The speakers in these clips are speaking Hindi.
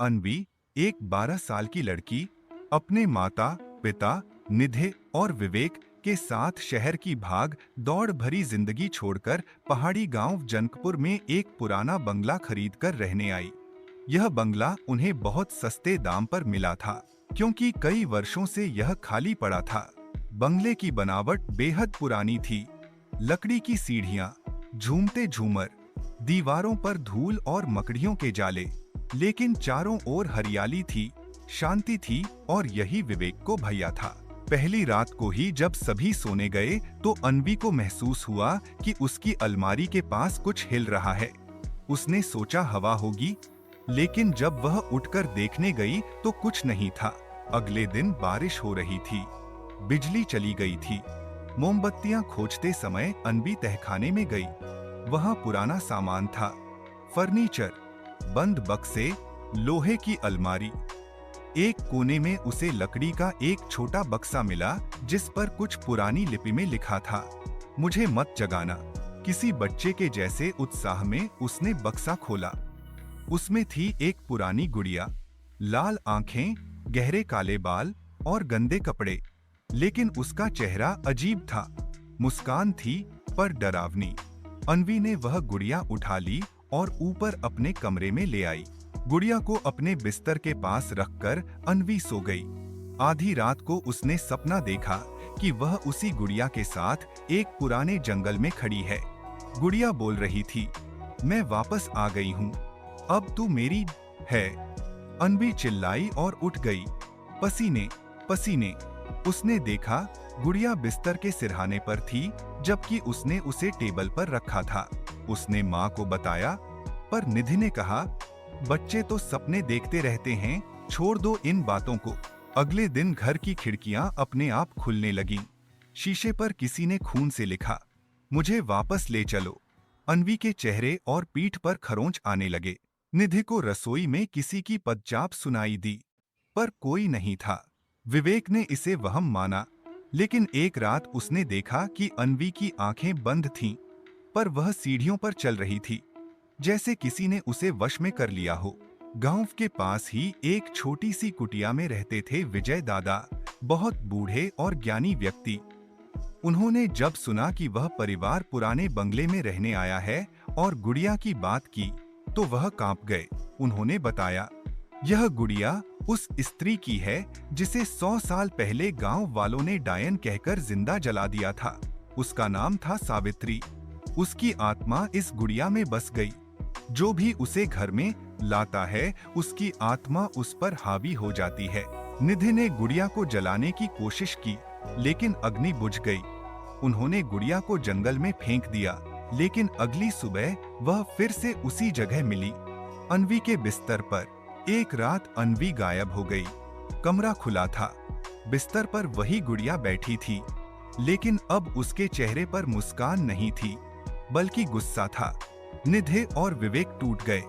अनवी, एक 12 साल की लड़की, अपने माता पिता निधे और विवेक के साथ शहर की भाग दौड़ भरी जिंदगी छोड़कर पहाड़ी गांव जनकपुर में एक पुराना बंगला खरीदकर रहने आई। यह बंगला उन्हें बहुत सस्ते दाम पर मिला था, क्योंकि कई वर्षों से यह खाली पड़ा था। बंगले की बनावट बेहद पुरानी थी। लकड़ी की सीढ़ियां, झूमते झूमर, दीवारों पर धूल और मकड़ियों के जाले, लेकिन चारों ओर हरियाली थी, शांति थी और यही विवेक को भैया था। पहली रात को ही जब सभी सोने गए तो अनवी को महसूस हुआ कि उसकी अलमारी के पास कुछ हिल रहा है। उसने सोचा हवा होगी, लेकिन जब वह उठकर देखने गई तो कुछ नहीं था। अगले दिन बारिश हो रही थी, बिजली चली गई थी। मोमबत्तियां खोजते समय अनवी तहखाने में गई। वहां पुराना सामान था, फर्नीचर, बंद बक्से, लोहे की अलमारी। एक कोने में उसे लकड़ी का एक छोटा बक्सा मिला जिस पर कुछ पुरानी लिपि में लिखा था, मुझे मत जगाना। किसी बच्चे के जैसे उत्साह में उसने बक्सा खोला। उसमें थी एक पुरानी गुड़िया, लाल आंखें, गहरे काले बाल और गंदे कपड़े, लेकिन उसका चेहरा अजीब था। मुस्कान थी पर डरावनी। अनवी ने वह गुड़िया उठा ली और ऊपर अपने कमरे में ले आई। गुड़िया को अपने बिस्तर के पास रखकर अनवी सो गई। आधी रात को उसने सपना देखा कि वह उसी गुड़िया के साथ एक पुराने जंगल में खड़ी है। गुड़िया बोल रही थी, मैं वापस आ गई हूँ, अब तू मेरी है। अनवी चिल्लाई और उठ गई, पसीने पसीने। उसने देखा गुड़िया बिस्तर के सिरहाने पर थी, जबकि उसने उसे टेबल पर रखा था। उसने माँ को बताया, पर निधि ने कहा, बच्चे तो सपने देखते रहते हैं, छोड़ दो इन बातों को। अगले दिन घर की खिड़कियां अपने आप खुलने लगीं। शीशे पर किसी ने खून से लिखा, मुझे वापस ले चलो। अनवी के चेहरे और पीठ पर खरोंच आने लगे। निधि को रसोई में किसी की पदचाप सुनाई दी, पर कोई नहीं था। विवेक ने इसे वहम माना, लेकिन एक रात उसने देखा कि अनवी की आंखें बंद थीं, पर वह सीढ़ियों पर चल रही थी, जैसे किसी ने उसे वश में कर लिया हो। गांव के पास ही एक छोटी सी कुटिया में रहते थे विजय दादा, बहुत बूढ़े और ज्ञानी व्यक्ति। उन्होंने जब सुना कि वह परिवार पुराने बंगले में रहने आया है और गुड़िया की बात की, तो वह कांप गए। उन्होंने बताया, यह गुड़िया उस स्त्री की है जिसे 100 साल पहले गांव वालों ने डायन कहकर जिंदा जला दिया था। उसका नाम था सावित्री। उसकी आत्मा इस गुड़िया में बस गई। जो भी उसे घर में लाता है, उसकी आत्मा उस पर हावी हो जाती है। निधि ने गुड़िया को जलाने की कोशिश की, लेकिन अग्नि बुझ गई। उन्होंने गुड़िया को जंगल में फेंक दिया, लेकिन अगली सुबह वह फिर से उसी जगह मिली, अनवी के बिस्तर पर। एक रात अनवी गायब हो गई। कमरा खुला था, बिस्तर पर वही गुड़िया बैठी थी, लेकिन अब उसके चेहरे पर मुस्कान नहीं थी, बल्कि गुस्सा था। निधि और विवेक टूट गए।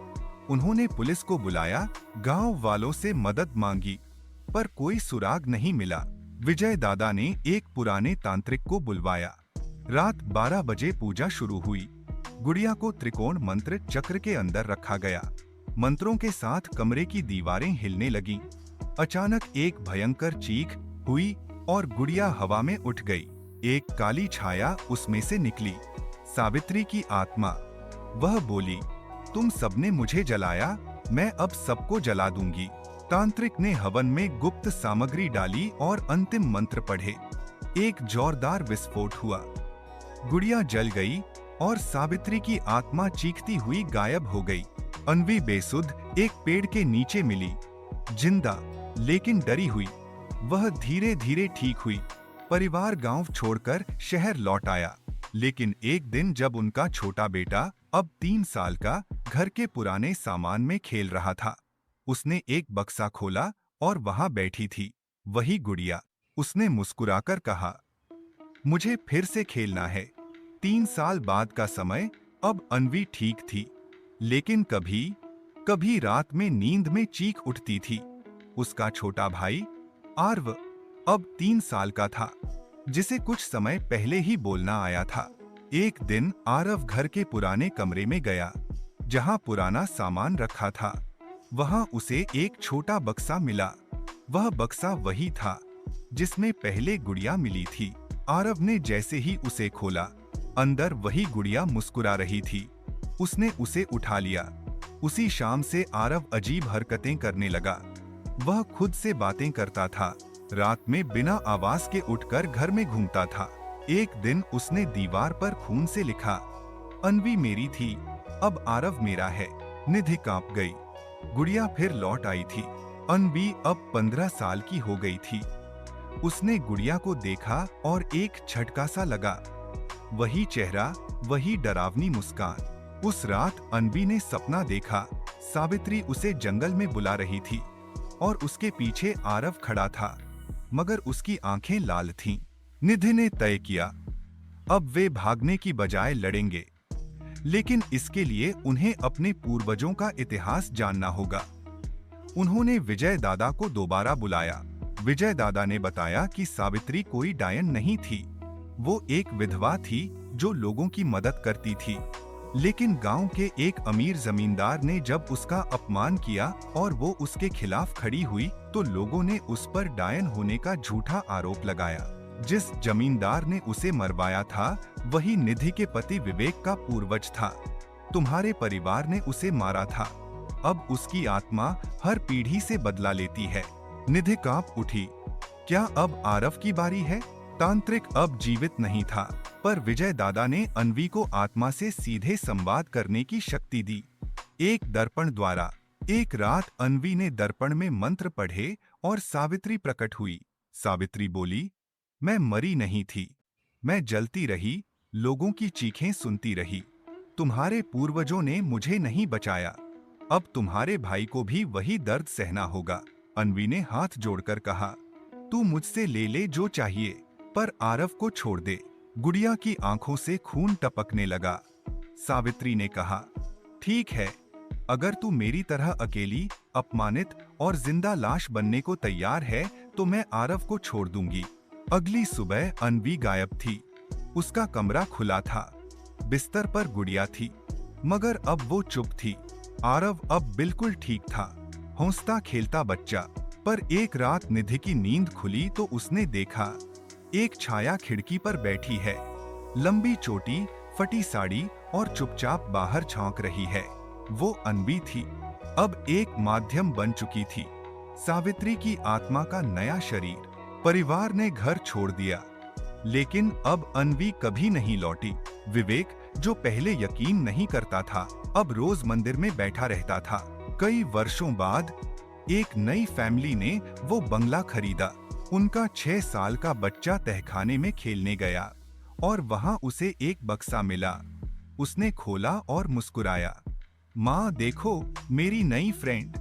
उन्होंने पुलिस को बुलाया, गांव वालों से मदद मांगी, पर कोई सुराग नहीं मिला। विजय दादा ने एक पुराने तांत्रिक को बुलवाया। रात 12 बजे पूजा शुरू हुई। गुड़िया को त्रिकोण मंत्र चक्र के अंदर रखा गया। मंत्रों के साथ कमरे की दीवारें हिलने लगीं। अचानक एक भयंकर चीख हुई और गुड़िया हवा में उठ गई। एक काली छाया उसमें से निकली, सावित्री की आत्मा। वह बोली, तुम सबने मुझे जलाया, मैं अब सबको जला दूंगी। तांत्रिक ने हवन में गुप्त सामग्री डाली और अंतिम मंत्र पढ़े। एक जोरदार विस्फोट हुआ, गुड़िया जल गई और सावित्री की आत्मा चीखती हुई गायब हो गई। अनवी बेसुध एक पेड़ के नीचे मिली, जिंदा लेकिन डरी हुई। वह धीरे धीरे ठीक हुई। परिवार गांव छोड़कर शहर लौट आया, लेकिन एक दिन जब उनका छोटा बेटा, अब 3 साल का, घर के पुराने सामान में खेल रहा था, उसने एक बक्सा खोला और वहां बैठी थी वही गुड़िया। उसने मुस्कुराकर कहा, मुझे फिर से खेलना है। 3 साल बाद का समय। अब अनवी ठीक थी, लेकिन कभी कभी रात में नींद में चीख उठती थी। उसका छोटा भाई आर्व अब 3 साल का था, जिसे कुछ समय पहले ही बोलना आया था। एक दिन आरव घर के पुराने कमरे में गया, जहां पुराना सामान रखा था। वहां उसे एक छोटा बक्सा मिला। वह बक्सा वही था जिसमें पहले गुड़िया मिली थी। आरव ने जैसे ही उसे खोला, अंदर वही गुड़िया मुस्कुरा रही थी। उसने उसे उठा लिया। उसी शाम से आरव अजीब हरकतें करने लगा। वह खुद से बातें करता था, रात में बिना आवाज के उठकर घर में घूमता था। एक दिन उसने दीवार पर खून से लिखा, अन्वी मेरी थी, अब आरव मेरा है। निधि कांप गई। गुड़िया फिर लौट आई थी। अन्वी अब 15 साल की हो गई थी। उसने गुड़िया को देखा और एक झटका सा लगा। वही चेहरा, वही डरावनी मुस्कान। उस रात अन्वी ने सपना देखा, सावित्री उसे जंगल में बुला रही थी और उसके पीछे आरव खड़ा था, मगर उसकी आंखें लाल थीं। निधि ने तय किया, अब वे भागने की बजाय लड़ेंगे, लेकिन इसके लिए उन्हें अपने पूर्वजों का इतिहास जानना होगा। उन्होंने विजय दादा को दोबारा बुलाया। विजय दादा ने बताया कि सावित्री कोई डायन नहीं थी, वो एक विधवा थी जो लोगों की मदद करती थी। लेकिन गांव के एक अमीर जमींदार ने जब उसका अपमान किया और वो उसके खिलाफ खड़ी हुई, तो लोगों ने उस पर डायन होने का झूठा आरोप लगाया। जिस जमींदार ने उसे मरवाया था, वही निधि के पति विवेक का पूर्वज था। तुम्हारे परिवार ने उसे मारा था। अब उसकी आत्मा हर पीढ़ी से बदला लेती है। निधि कांप उठी। क्या अब आरव की बारी है? तांत्रिक अब जीवित नहीं था, पर विजय दादा ने अन्वी को आत्मा से सीधे संवाद करने की शक्ति दी, एक दर्पण द्वारा। एक रात अन्वी ने दर्पण में मंत्र पढ़े और सावित्री प्रकट हुई। सावित्री बोली, मैं मरी नहीं थी, मैं जलती रही, लोगों की चीखें सुनती रही। तुम्हारे पूर्वजों ने मुझे नहीं बचाया, अब तुम्हारे भाई को भी वही दर्द सहना होगा। अन्वी ने हाथ जोड़कर कहा, तू मुझसे ले ले जो चाहिए, पर आरव को छोड़ दे। गुड़िया की आंखों से खून टपकने लगा। सावित्री ने कहा, ठीक है, अगर तू मेरी तरह अकेली, अपमानित और जिंदा लाश बनने को तैयार है, तो मैं आरव को छोड़ दूंगी। अगली सुबह अन्वी गायब थी। उसका कमरा खुला था, बिस्तर पर गुड़िया थी, मगर अब वो चुप थी। आरव अब बिल्कुल ठीक था, हंसता खेलता बच्चा। पर एक रात निधि की नींद खुली तो उसने देखा, एक छाया खिड़की पर बैठी है, लंबी चोटी, फटी साड़ी और चुपचाप बाहर झांक रही है। वो अन्वी थी, अब एक माध्यम बन चुकी थी, सावित्री की आत्मा का नया शरीर। परिवार ने घर छोड़ दिया, लेकिन अब अन्वी कभी नहीं लौटी। विवेक, जो पहले यकीन नहीं करता था, अब रोज मंदिर में बैठा रहता था। कई वर्षों बाद एक नई फैमिली ने वो बंगला खरीदा। उनका 6 साल का बच्चा तहखाने में खेलने गया और वहां उसे एक बक्सा मिला। उसने खोला और मुस्कुराया, माँ देखो, मेरी नई फ्रेंड।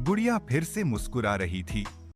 गुड़िया फिर से मुस्कुरा रही थी।